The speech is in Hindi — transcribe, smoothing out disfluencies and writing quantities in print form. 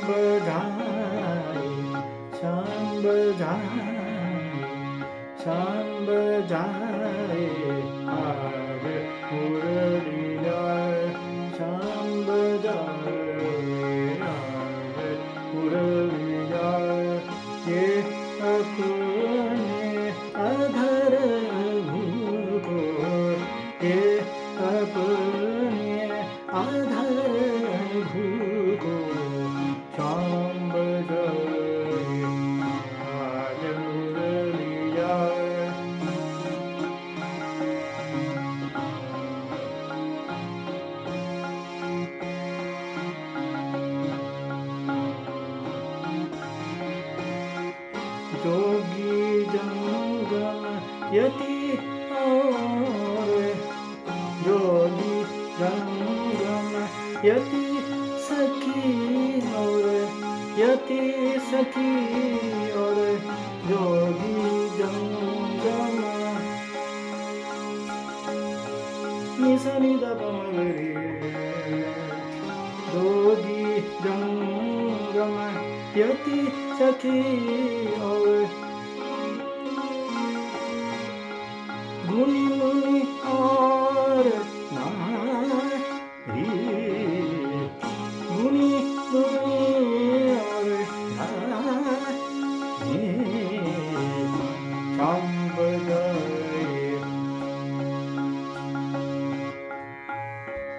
बजाए, श्याम बजाए, श्याम बजाए आज मुरलिया, श्याम बजाए आज मुरलिया। ये अपने अधर को, ये अपने अधर को श्याम बजाए आज मुरलिया। जोगी जंगम यति और जोगी जंगम यति सखी और यति सखी और जोगी जंगम निसनि दपमगरी। जोगी जंगम यति सखी और गुनी